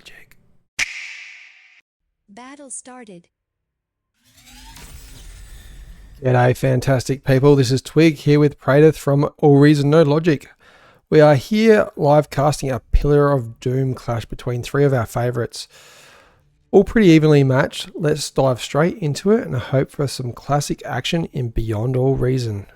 AllReasonNoLogic. Battle started. G'day, fantastic people. This is Twig here with Pradith from AllReasonNoLogic. We are here live casting a Pillar of Doom clash between three of our favourites. All pretty evenly matched. Let's dive straight into it and hope for some classic action in Beyond All Reason.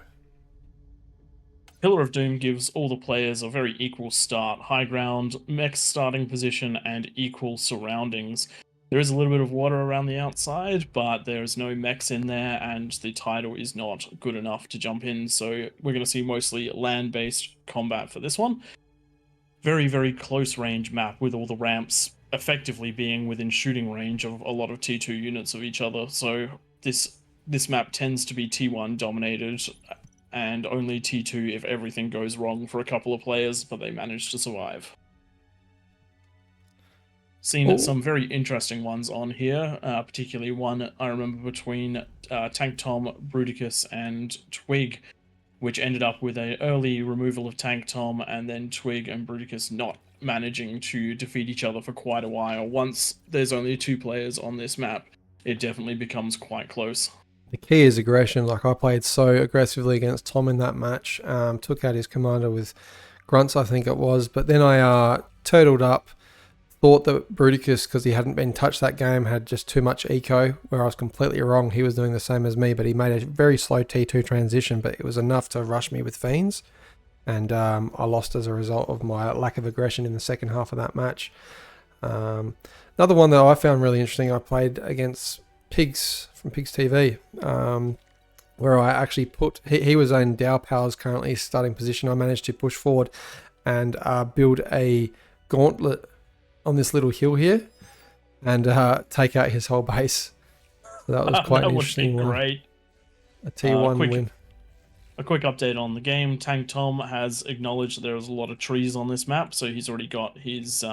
Pillar of Doom gives all the players a very equal start, high ground, mech starting position, and equal surroundings. There is a little bit of water around the outside, but there's no mechs in there, and the tidal is not good enough to jump in, so we're going to see mostly land-based combat for this one. Very, very close range map with all the ramps effectively being within shooting range of a lot of T2 units of each other, so this map tends to be T1 dominated, and only T2 if everything goes wrong for a couple of players, but they manage to survive. Seen some very interesting ones on here, particularly one I remember between Tank Tom, Bruticus, and Twig, which ended up with an early removal of Tank Tom, and then Twig and Bruticus not managing to defeat each other for quite a while. Once there's only two players on this map, it definitely becomes quite close. The key is aggression. Like, I played so aggressively against Tom in that match. Took out his commander with grunts, I think it was. But then I turtled up. Thought that Bruticus, because he hadn't been touched that game, had just too much eco, where I was completely wrong. He was doing the same as me, but he made a very slow T2 transition, but it was enough to rush me with Fiends. And I lost as a result of my lack of aggression in the second half of that match. Another one that I found really interesting, I played against Pigs from Pigs TV, where I actually put, he was in Dow Power's currently starting position. I managed to push forward and build a gauntlet on this little hill here and take out his whole base. So that was quite an interesting one. Great. A T1 win. A quick update on the game. Tank Tom has acknowledged that there was a lot of trees on this map, so he's already got his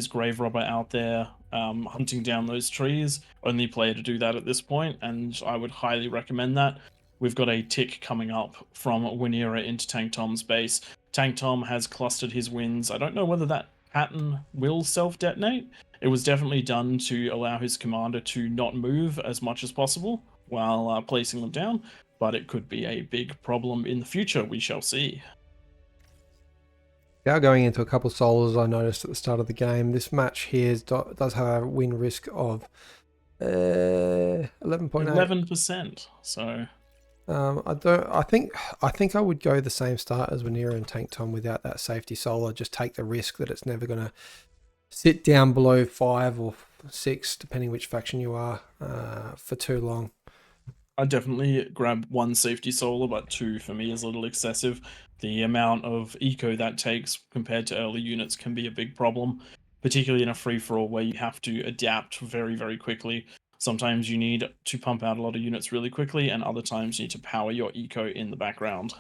grave robber out there hunting down those trees. Only player to do that at this point, and I would highly recommend that. We've got a tick coming up from Winera into Tank Tom's base. Tank Tom has clustered his wins. I don't know whether that pattern will self-detonate. It was definitely done to allow his commander to not move as much as possible while placing them down, but it could be a big problem in the future. We shall see. Now going into a couple of solos I noticed at the start of the game, this match here does have a win risk of 11.8. 11%. So I think I would go the same start as Winera and Tank Tom without that safety solo. Just take the risk that it's never going to sit down below 5 or 6, depending which faction you are, for too long. I'd definitely grab one safety solo, but 2 for me is a little excessive. The amount of eco that takes compared to early units can be a big problem, particularly in a free-for-all where you have to adapt very, very quickly. Sometimes you need to pump out a lot of units really quickly, and other times you need to power your eco in the background.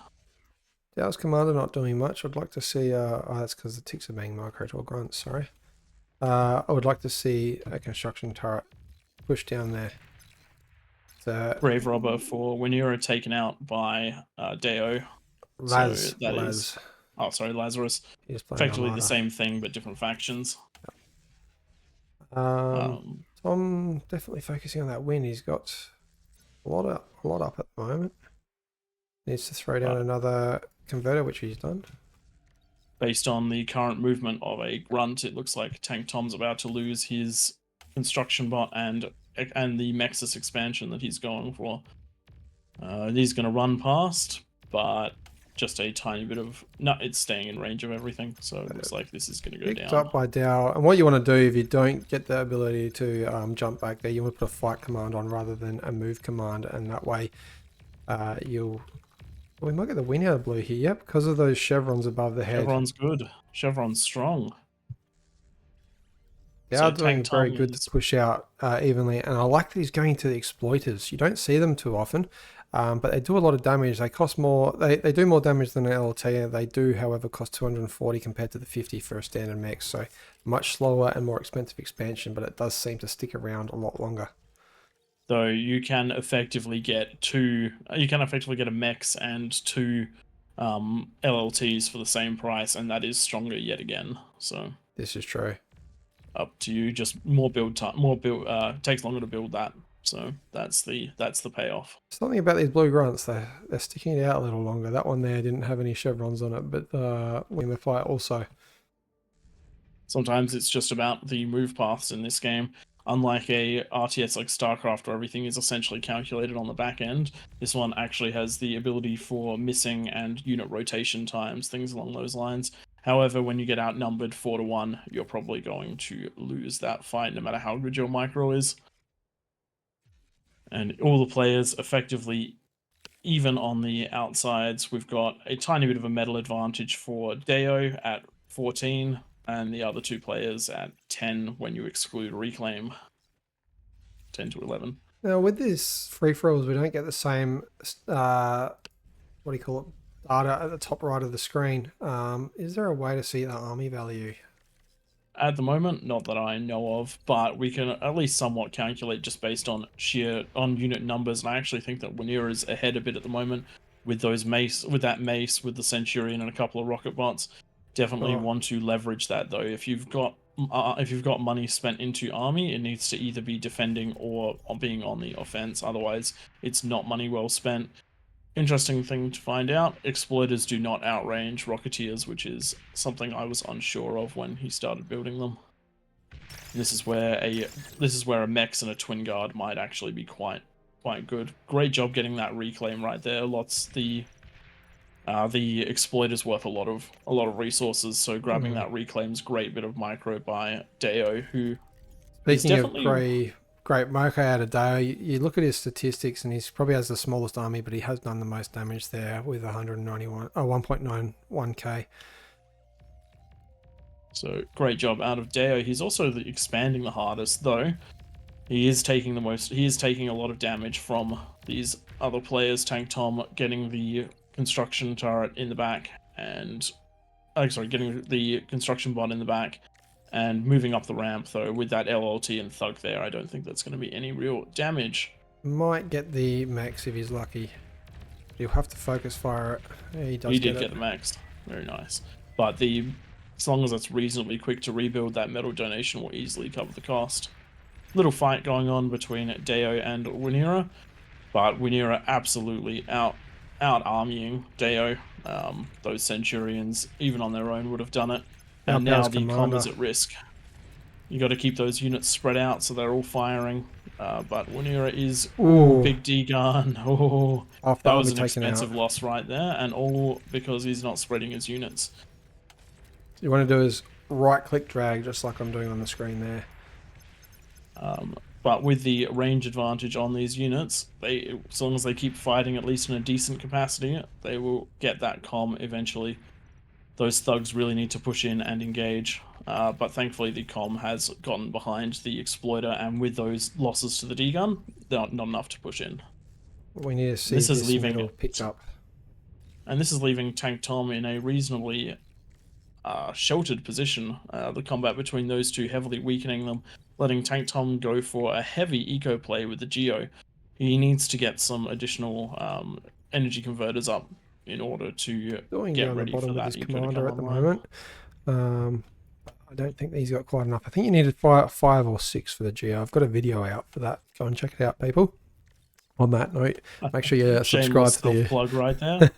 Dow's commander not doing much. I'd like to see, that's because the ticks are being microed or grunts, sorry. I would like to see a construction turret push down there. Grave robber for Winera taken out by Deo. Lazarus. Effectively the same thing, but different factions. Tom definitely focusing on that win. He's got a lot up at the moment. Needs to throw down another converter, which he's done. Based on the current movement of a grunt, it looks like Tank Tom's about to lose his construction bot and the Mexus expansion that he's going for. He's going to run past, but just a tiny bit of... No, it's staying in range of everything, so it looks like this is going to go down. Picked up by Dow. And what you want to do if you don't get the ability to jump back there, you want to put a fight command on rather than a move command, and that way you'll... We might get the win out of blue here, yep, because of those chevrons above the head. Chevron's good. Chevron's strong. They are doing very good to push out evenly, and I like that he's going to the exploiters. You don't see them too often, but they do a lot of damage. They cost more. They do more damage than an LLT. They do, however, cost 240 compared to the 50 for a standard mech. So much slower and more expensive expansion, but it does seem to stick around a lot longer. So you can effectively get a mechs and 2 LLTs for the same price, and that is stronger yet again. So this is true. up to you. Just more build time, more build. Takes longer to build that. So that's the payoff. Something about these blue grunts, they're sticking it out a little longer. That one there didn't have any chevrons on it, but when they fly also. Sometimes it's just about the move paths in this game. Unlike a RTS like StarCraft, where everything is essentially calculated on the back end, this one actually has the ability for missing and unit rotation times, things along those lines. However, when you get outnumbered 4-1, you're probably going to lose that fight, no matter how good your micro is. And all the players effectively, even on the outsides, we've got a tiny bit of a metal advantage for Deo at 14, and the other two players at 10 when you exclude Reclaim. 10 to 11. Now with this free for alls, we don't get the same what do you call it, data at the top right of the screen. Is there a way to see the army value? At the moment, not that I know of, but we can at least somewhat calculate just based on unit numbers. And I actually think that Wanira is ahead a bit at the moment with those with that mace, with the Centurion and a couple of rocket bots. Definitely Oh, want to leverage that though. If you've got money spent into army, it needs to either be defending or being on the offense. Otherwise, it's not money well spent. Interesting thing to find out, exploiters do not outrange rocketeers, which is something I was unsure of when he started building them. This is where a Mex and a Twin Guard might actually be quite good. Great job getting that reclaim right there. The exploiter's worth a lot of resources, so grabbing that reclaim's great bit of micro by Deo, who is speaking of definitely great Mocha out of Dale, you look at his statistics and he's probably has the smallest army, but he has done the most damage there with 1.91k. So great job out of Deo. He's also expanding the hardest, though. He is taking a lot of damage from these other players. Tank Tom getting the construction turret in the back, and getting the construction bot in the back, and moving up the ramp. Though with that LLT and Thug there, I don't think that's going to be any real damage. Might get the max if he's lucky. He'll have to focus fire it. Yeah, he does. He did get the max. Very nice. But as long as it's reasonably quick to rebuild, that metal donation will easily cover the cost. Little fight going on between Deo and Wanira, but Wanira absolutely out armying Deo. Those Centurions, even on their own, would have done it. And now the comm is at risk. You got to keep those units spread out so they're all firing. But Wanira is big D gun. Oh, that was an expensive loss right there, and all because he's not spreading his units. You want to do is right click drag, just like I'm doing on the screen there. But with the range advantage on these units, as long as they keep fighting at least in a decent capacity, they will get that comm eventually. Those thugs really need to push in and engage, but thankfully the comm has gotten behind the exploiter, and with those losses to the D-gun, they're not enough to push in. We need to see this is leaving picked up. And this is leaving Tank Tom in a reasonably sheltered position. The combat between those two heavily weakening them, letting Tank Tom go for a heavy eco play with the Geo. He needs to get some additional energy converters up in order to get ready for that eco to come at the online. moment. I don't think he's got quite enough. I think you needed 5 or 6 for the Geo. I've got a video out for that. Go and check it out, people. On that note, make sure you subscribe to the plug right there.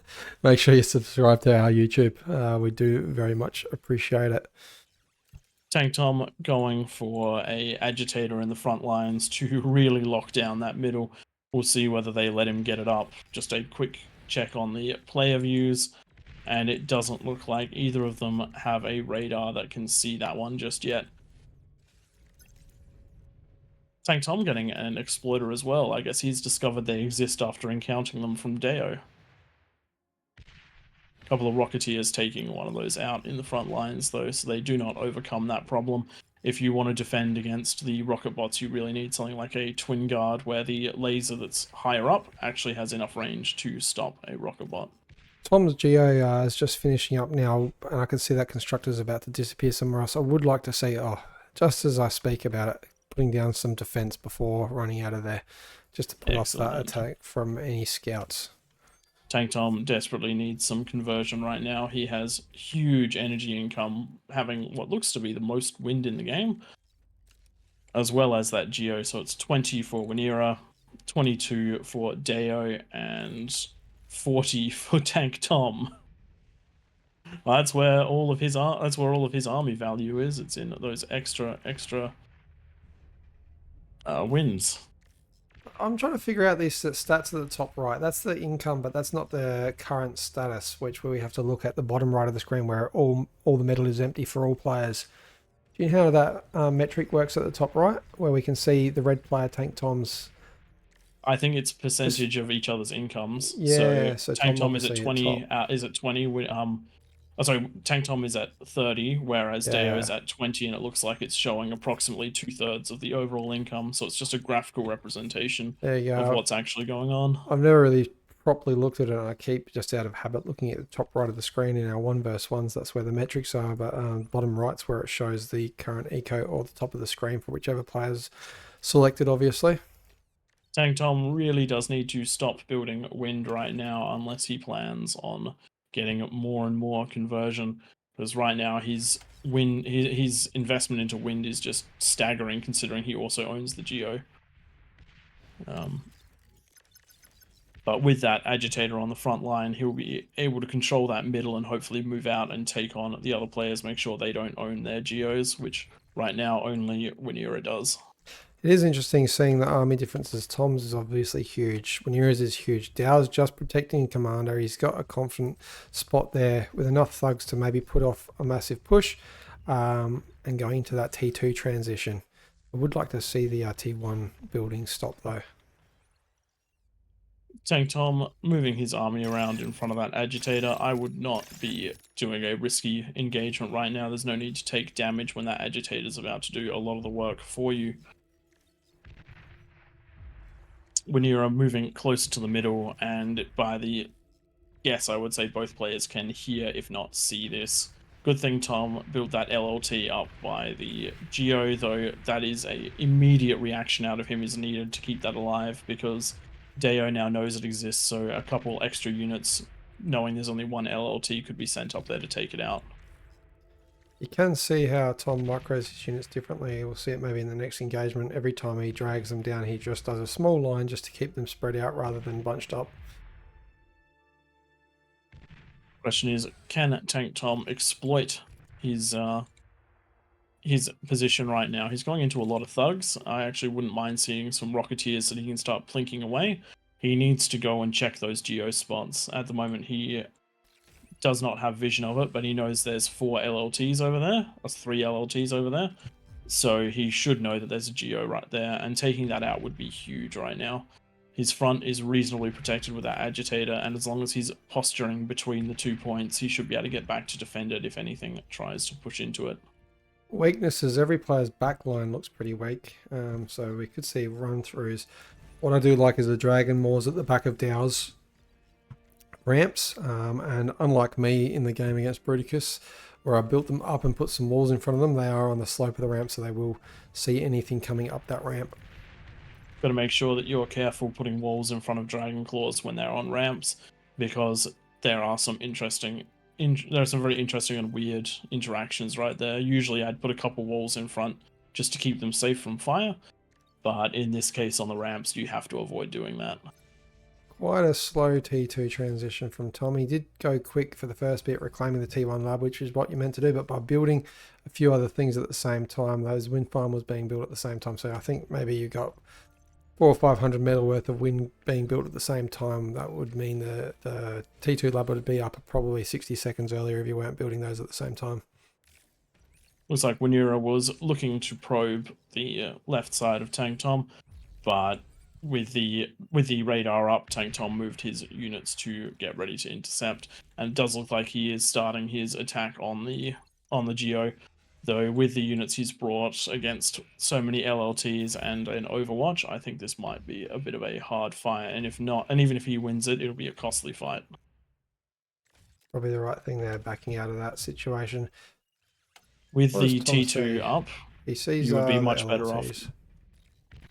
Make sure you subscribe to our YouTube. We do very much appreciate it. Tank Tom going for a agitator in the front lines to really lock down that middle. We'll see whether they let him get it up. Just a quick check on the player views, and it doesn't look like either of them have a radar that can see that one just yet. Tank Tom getting an exploiter as well. I guess he's discovered they exist after encountering them from Deo. A couple of Rocketeers taking one of those out in the front lines though, so they do not overcome that problem. If you want to defend against the rocket bots, you really need something like a Twin Guard, where the laser that's higher up actually has enough range to stop a rocket bot. Tom's Geo is just finishing up now, and I can see that constructor is about to disappear somewhere else. I would like to see, just as I speak about it, putting down some defense before running out of there, just to put off that attack from any scouts. Tank Tom desperately needs some conversion right now. He has huge energy income, having what looks to be the most wind in the game. as well as that Geo. So it's 20 for Winera, 22 for Deo, and 40 for Tank Tom. That's where all of his army value is. It's in those extra wins. I'm trying to figure out these stats at the top right. That's the income, but that's not the current status, which we have to look at the bottom right of the screen where all the metal is empty for all players. Do you know how that metric works at the top right, where we can see the red player Tank Tom's? I think it's percentage of each other's incomes. So Yeah, so Tank Tom Tom is at obviously at top. 20. Is at 20. Oh, sorry, Tank Tom is at 30, whereas Deo is Yeah, at 20, and it looks like it's showing approximately 2/3 of the overall income. So it's just a graphical representation there you of go. what's actually going on. I've never really properly looked at it, and I keep just out of habit looking at the top right of the screen in our 1v1s. That's where the metrics are, but bottom right's where it shows the current eco, or the top of the screen for whichever player's selected, obviously. Tank Tom really does need to stop building wind right now unless he plans on getting more and more conversion. Because right now his investment into wind is just staggering, considering he also owns the Geo. But with that agitator on the front line, he'll be able to control that middle and hopefully move out and take on the other players, make sure they don't own their Geos, which right now only Winera does. It is interesting seeing the army differences. Tom's is obviously huge. Wanira's is huge. Dow's just protecting Commander. He's got a confident spot there with enough thugs to maybe put off a massive push and going into that T2 transition. I would like to see the T1 building stop though. Tank Tom moving his army around in front of that agitator. I would not be doing a risky engagement right now. There's no need to take damage when that agitator is about to do a lot of the work for you. When you're moving closer to the middle, and by the yes, I would say both players can hear, if not see this. Good thing Tom built that LLT up by the Geo, though that is a immediate reaction out of him is needed to keep that alive, because Deo now knows it exists, so a couple extra units, knowing there's only one LLT, could be sent up there to take it out. You can see how Tom micros his units differently. We'll see it maybe in the next engagement. Every time he drags them down, he just does a small line just to keep them spread out rather than bunched up. Question is, can Tank Tom exploit his position right now? He's going into a lot of thugs. I actually wouldn't mind seeing some Rocketeers so that he can start plinking away. He needs to go and check those geo spots. At the moment, he does not have vision of it, but he knows there's 4 LLTs over there. That's 3 LLTs over there. So he should know that there's a geo right there, and taking that out would be huge right now. His front is reasonably protected with that agitator, and as long as he's posturing between the 2 points, he should be able to get back to defend it if anything tries to push into it. Weaknesses, every player's backline looks pretty weak, so we could see run-throughs. What I do like is the Dragon Maws at the back of Dow's ramps, and unlike me in the game against Bruticus, where I built them up and put some walls in front of them, they are on the slope of the ramp, so they will see anything coming up that ramp. Got to make sure that you're careful putting walls in front of Dragon Claws when they're on ramps, because there are some there are some very interesting and weird interactions right there. Usually I'd put a couple walls in front just to keep them safe from fire, but in this case on the ramps you have to avoid doing that. Quite a slow T2 transition from Tom. He did go quick for the first bit, reclaiming the T1 lab, which is what you're meant to do, but by building a few other things at the same time, those wind farm was being built at the same time. So I think maybe you got 400 or 500 metal worth of wind being built at the same time. That would mean the T2 lab would be up probably 60 seconds earlier if you weren't building those at the same time. Looks like Winera was looking to probe the left side of Tank Tom, but with the radar up, Tank Tom moved his units to get ready to intercept, and it does look like he is starting his attack on the Geo. Though with the units he's brought against so many LLTs and an Overwatch, I think this might be a bit of a hard fight, and if not, and even if he wins it, it'll be a costly fight. Probably the right thing there, backing out of that situation. With What does the Tom T2 say? up, He sees you would be the much better off. LLTs.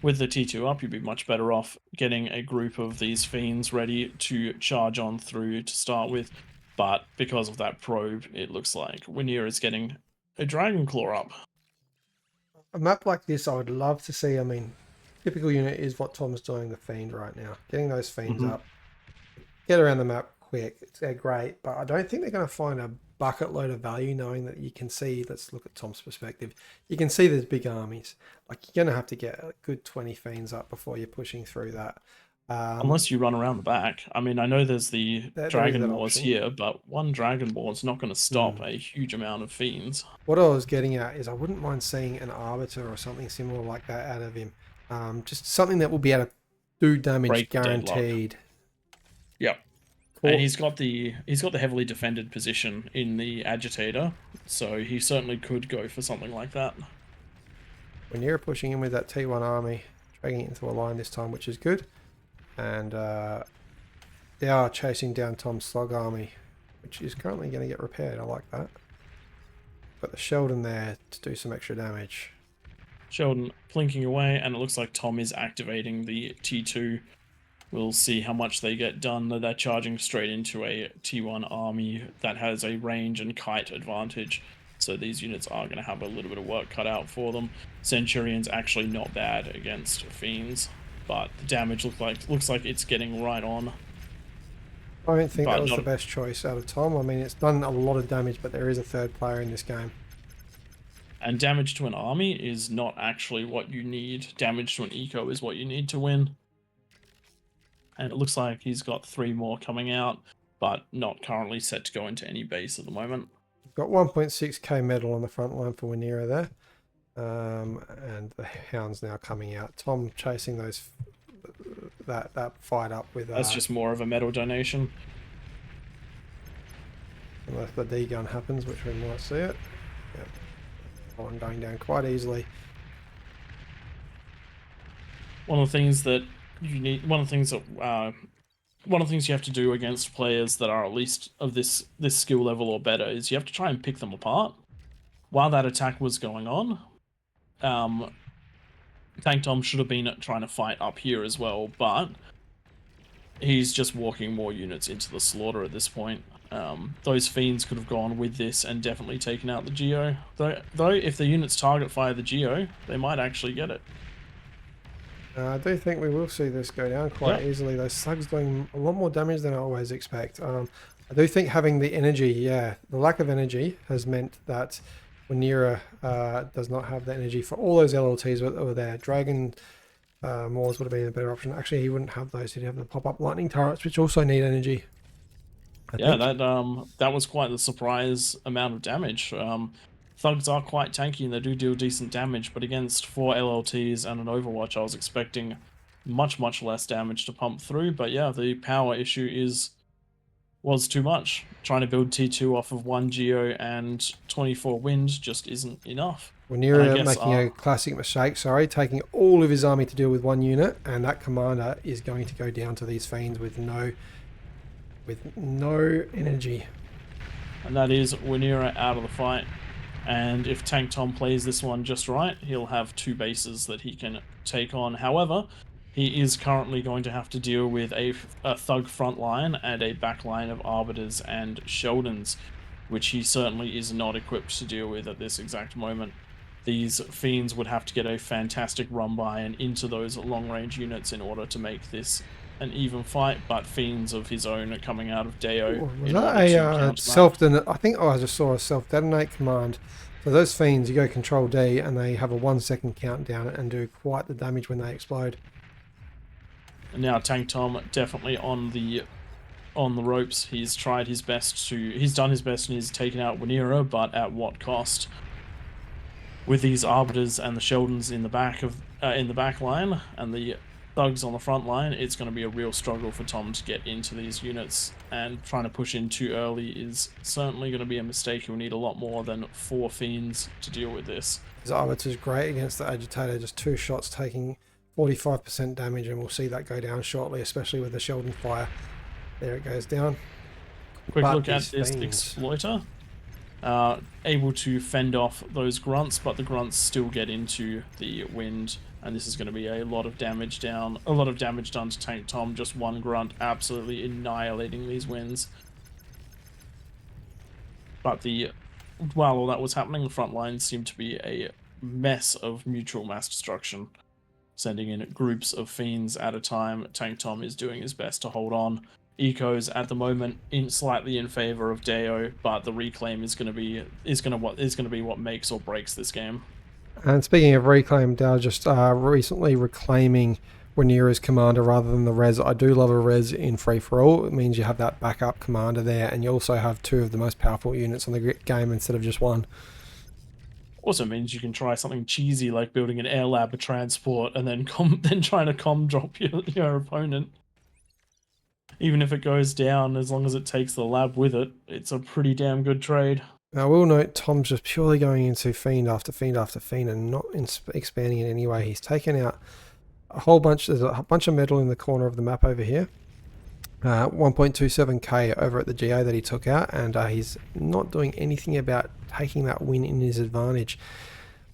With the T2 up, you'd be much better off getting a group of these fiends ready to charge on through to start with. But because of that probe, it looks like Winera is getting a Dragon Claw up. a map like this, I would love to see. I mean, typical unit is what Tom's doing, the Fiend right now. Getting those Fiends up, get around the map quick. They're great, but I don't think they're going to find a bucket load of value knowing that you can see, let's look at Tom's perspective. You can see there's big armies. Like, you're going to have to get a good 20 Fiends up before you're pushing through that. Unless you run around the back. I mean, I know there's the There is Dragon that Wars option. here, but one Dragon War is not going to stop a huge amount of Fiends. What I was getting at is I wouldn't mind seeing an Arbiter or something similar like that out of him. Just something that will be able to do damage Break deadlock. guaranteed. Yep. Cool. And he's got the heavily defended position in the Agitator, so he certainly could go for something like that. When you're pushing in with that T1 army, dragging it into a line this time, which is good. And they are chasing down Tom's Slug army, which is currently going to get repaired. I like that. Got the Sheldon there to do some extra damage. Sheldon plinking away, and it looks like Tom is activating the T2. We'll see how much they get done. They're charging straight into a T1 army that has a range and kite advantage. So these units are going to have a little bit of work cut out for them. Centurion's actually not bad against Fiends, but the damage looks like it's getting right on. I don't think that was the best choice out of Tom. I mean, it's done a lot of damage, but there is a third player in this game. And damage to an army is not actually what you need. Damage to an eco is what you need to win. And it looks like he's got 3 more coming out, but not currently set to go into any base at the moment. Got 1.6k metal on the front line for Winera there. And the Hound's now coming out. Tom chasing that fight up with... That's just more of a metal donation. Unless the D gun happens, which we might see it. Yep. One going down quite easily. One of the things that you need, one of the things you have to do against players that are at least of this skill level or better is you have to try and pick them apart. While that attack was going on, Tank Tom should have been trying to fight up here as well, but he's just walking more units into the slaughter at this point. Those Fiends could have gone with this and definitely taken out the Geo. Though if the units target fire the Geo, they might actually get it. I do think we will see this go down quite easily. Those slugs doing a lot more damage than I always expect. I do think having the energy, the lack of energy has meant that Winera does not have the energy for all those LLTs that were there. Dragon Moors would have been a better option. Actually, he wouldn't have those. He'd have the pop-up lightning turrets, which also need energy. That was quite the surprise amount of damage. Thugs are quite tanky and they do deal decent damage, but against 4 LLTs and an Overwatch, I was expecting much less damage to pump through. But yeah, the power issue was too much. Trying to build T2 off of 1 Geo and 24 wind just isn't enough. Winera making a classic mistake, taking all of his army to deal with 1 unit, and that commander is going to go down to these Fiends with no energy. And that is Winera out of the fight. And if Tank Tom plays this one just right, he'll have 2 bases that he can take on. However, he is currently going to have to deal with a Thug front line and a back line of Arbiters and Sheldons, which he certainly is not equipped to deal with at this exact moment. These Fiends would have to get a fantastic run by and into those long-range units in order to make this an even fight, but Fiends of his own are coming out of Deo. Was that a self-detonate? I think I just saw a self-detonate command. So those Fiends, you go Control D, and they have a 1-second countdown and do quite the damage when they explode. And now Tank Tom definitely on the ropes. He's tried his best he's done his best and he's taken out Winera, but at what cost? With these Arbiters and the Sheldons in the back line and the Thugs on the front line, it's going to be a real struggle for Tom to get into these units, and trying to push in too early is certainly going to be a mistake. He'll need a lot more than 4 Fiends to deal with this. His Arbiter's great against the Agitator, just 2 shots taking 45% damage, and we'll see that go down shortly, especially with the Sheldon fire. There it goes down. Quick look at this Exploiter. Able to fend off those Grunts, but the Grunts still get into the wind. And this is going to be a lot of damage done to Tank Tom. Just 1 Grunt absolutely annihilating these wins. But while all that was happening, the front lines seemed to be a mess of mutual mass destruction, sending in groups of fiends at a time. Tank Tom is doing his best to hold on. Eco's at the moment slightly in favor of Deo, but the reclaim is going to be what makes or breaks this game. And speaking of reclaim, Dow just recently reclaiming Rhaenyra's commander rather than the res. I do love a res in free for all. It means you have that backup commander there, and you also have two of the most powerful units on the game instead of just one. Also means you can try something cheesy like building an air lab, a transport, and then then trying to drop your opponent. Even if it goes down, as long as it takes the lab with it, it's a pretty damn good trade. Now, I will note Tom's just purely going into fiend after fiend after fiend and not expanding in any way. He's taken out a whole bunch. There's a bunch of metal in the corner of the map over here. 1.27k over at the GA that he took out, and he's not doing anything about taking that win in his advantage.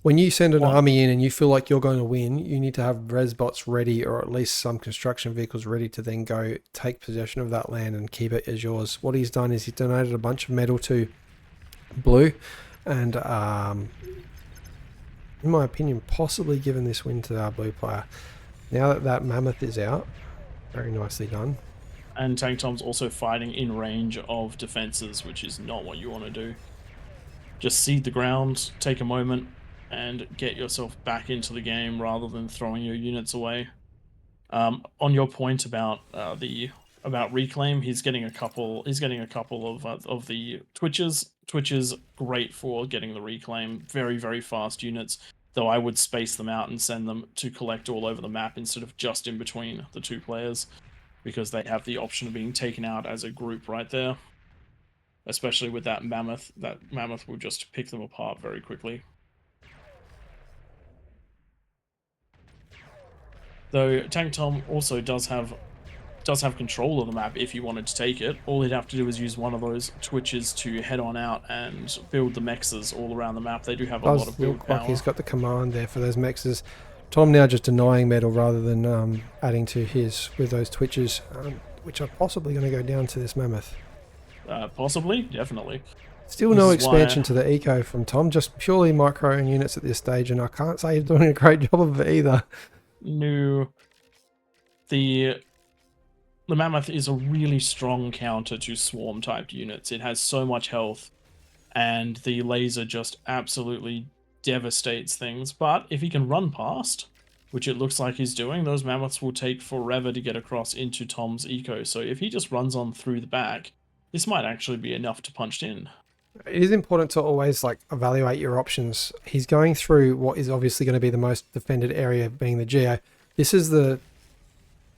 When you send an army in and you feel like you're going to win, you need to have res bots ready, or at least some construction vehicles ready to then go take possession of that land and keep it as yours. What he's done is he's donated a bunch of metal to blue, and in my opinion, possibly given this win to our blue player. Now that that mammoth is out, very nicely done. And Tank Tom's also fighting in range of defenses, which is not what you want to do. Just seed the ground, take a moment, and get yourself back into the game rather than throwing your units away. On your point about reclaim, he's getting a couple. He's getting a couple of the twitches. Twitches great for getting the reclaim. Very, very fast units. Though I would space them out and send them to collect all over the map instead of just in between the two players, because they have the option of being taken out as a group right there. Especially with that mammoth. That mammoth will just pick them apart very quickly. Though Tank Tom also does have control of the map if you wanted to take it. All he'd have to do is use one of those twitches to head on out and build the mexes all around the map. They do have a lot of build power. Like he's got the command there for those mexes. Tom now just denying metal rather than adding to his with those twitches, which are possibly going to go down to this mammoth. Possibly, definitely. Still no expansion to the eco from Tom, just purely micro units at this stage, and I can't say he's doing a great job of it either. No. The mammoth is a really strong counter to swarm typed units. It has so much health, and the laser just absolutely devastates things. But if he can run past, which it looks like he's doing, those mammoths will take forever to get across into Tom's eco. So if he just runs on through the back, this might actually be enough to punch in. It is important to always evaluate your options. He's going through what is obviously going to be the most defended area, being the geo. This is the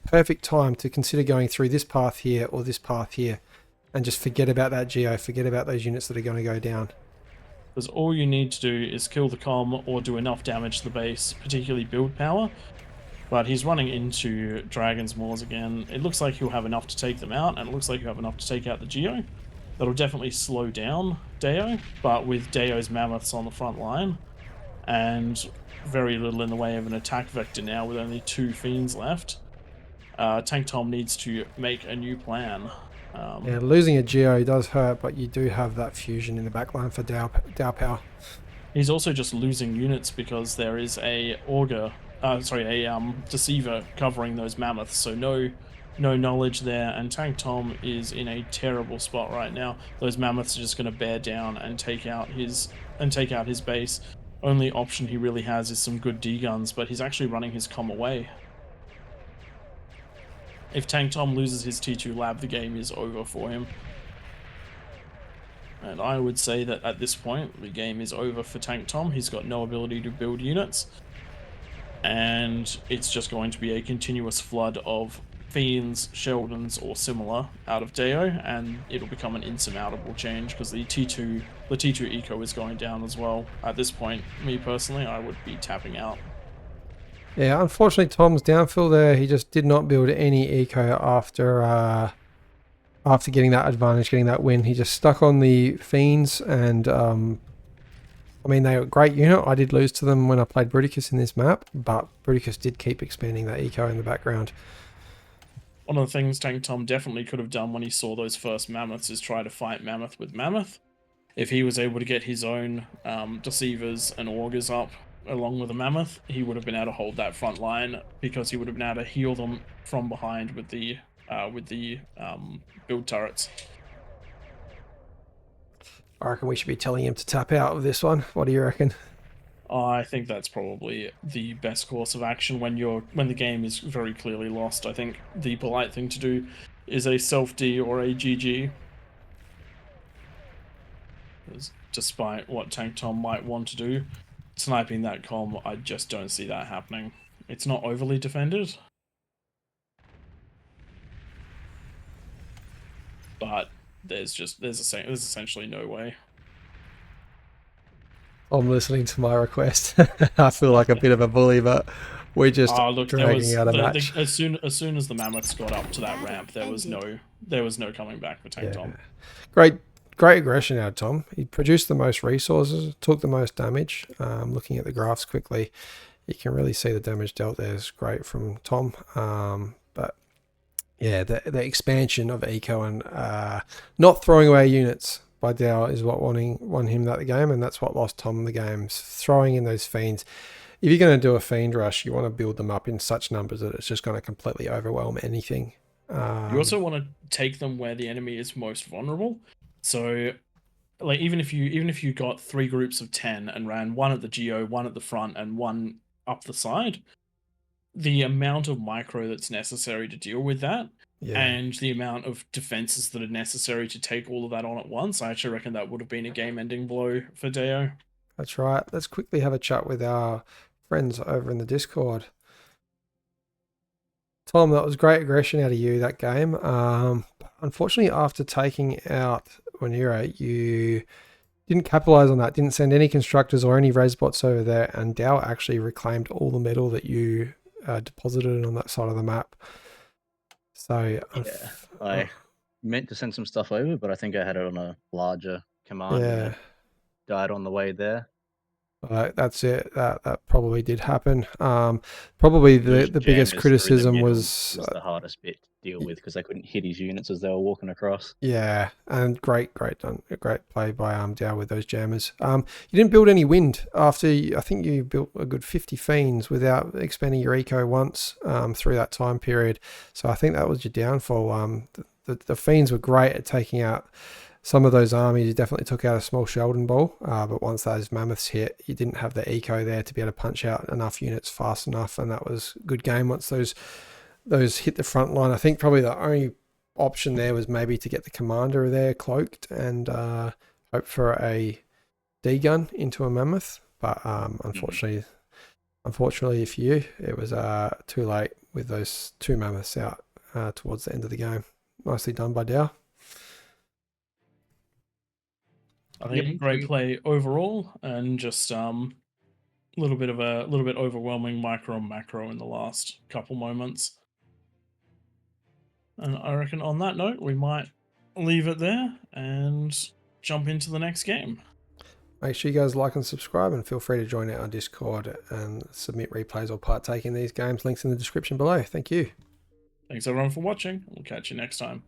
perfect time to consider going through this path here or this path here, and just forget about that geo, forget about those units that are going to go down. Because all you need to do is kill the comm or do enough damage to the base, particularly build power. But he's running into Dragon's Maws again. It looks like he'll have enough to take them out, and it looks like he'll have enough to take out the Geo. That'll definitely slow down Deo, but with Deo's mammoths on the front line, and very little in the way of an attack vector now with only 2 fiends left, Tank Tom needs to make a new plan. Yeah, losing a Geo does hurt, but you do have that fusion in the backline for Dow power. He's also just losing units because there is a Deceiver covering those mammoths, so no knowledge there, and Tank Tom is in a terrible spot right now. Those mammoths are just going to bear down and take out his base. Only option he really has is some good D-guns, but he's actually running his comm away. If Tank Tom loses his T2 lab, the game is over for him. And I would say that at this point, the game is over for Tank Tom. He's got no ability to build units, and it's just going to be a continuous flood of Fiends, Sheldons, or similar out of Deo, and it'll become an insurmountable change because the T2 eco is going down as well. At this point, me personally, I would be tapping out. Yeah, unfortunately, Tom's downfill there. He just did not build any eco after getting that advantage, getting that win. He just stuck on the Fiends, and I mean, they were a great unit. I did lose to them when I played Bruticus in this map, but Bruticus did keep expanding that eco in the background. One of the things Tank Tom definitely could have done when he saw those first mammoths is try to fight mammoth with mammoth. If he was able to get his own Deceivers and Augurs up along with a mammoth, he would have been able to hold that front line because he would have been able to heal them from behind with the build turrets. I reckon we should be telling him to tap out of this one. What do you reckon? I think that's probably the best course of action when the game is very clearly lost. I think the polite thing to do is a self D or a GG. Despite what Tank Tom might want to do, sniping that comm, I just don't see that happening. It's not overly defended, but there's essentially no way. I'm listening to my request. I feel like a bit of a bully, but we're just dragging out a match. As soon as the mammoths got up to that ramp, there was no coming back for Tank Tom. Great aggression out of Tom. He produced the most resources, took the most damage. Looking at the graphs quickly, you can really see the damage dealt there is great from Tom. But yeah, the expansion of eco and not throwing away units by Dow is what won him that game, and that's what lost Tom the games. Throwing in those fiends. If you're going to do a fiend rush, you want to build them up in such numbers that it's just going to completely overwhelm anything. You also want to take them where the enemy is most vulnerable. So, like even if you got 3 groups of 10 and ran one at the geo, one at the front, and one up the side, the amount of micro that's necessary to deal with that, and the amount of defenses that are necessary to take all of that on at once, I actually reckon that would have been a game-ending blow for Deo. That's right. Let's quickly have a chat with our friends over in the Discord. Tom, that was great aggression out of you that game. Unfortunately, after taking out Wanira, you didn't capitalize on that, didn't send any constructors or any res bots over there, and Dow actually reclaimed all the metal that you deposited on that side of the map. So yeah, I meant to send some stuff over, but I think I had it on a larger command and it died on the way there. That's it. That probably did happen. Probably the biggest criticism was the hardest bit to deal with because they couldn't hit his units as they were walking across. Yeah, and great play by Dow with those jammers. You didn't build any wind after. I think you built a good 50 fiends without expanding your eco once through that time period. So I think that was your downfall. The fiends were great at taking out some of those armies. You definitely took out a small Sheldon ball, but once those mammoths hit, you didn't have the eco there to be able to punch out enough units fast enough, and that was a good game once those hit the front line. I think probably the only option there was maybe to get the commander there cloaked and hope for a D-gun into a mammoth, but unfortunately for you, it was too late with those 2 mammoths out towards the end of the game. Nicely done by Dow. I think great play overall, and just a little bit overwhelming micro and macro in the last couple moments. And I reckon on that note, we might leave it there and jump into the next game. Make sure you guys like and subscribe, and feel free to join our Discord and submit replays or partake in these games. Links in the description below. Thank you. Thanks everyone for watching. We'll catch you next time.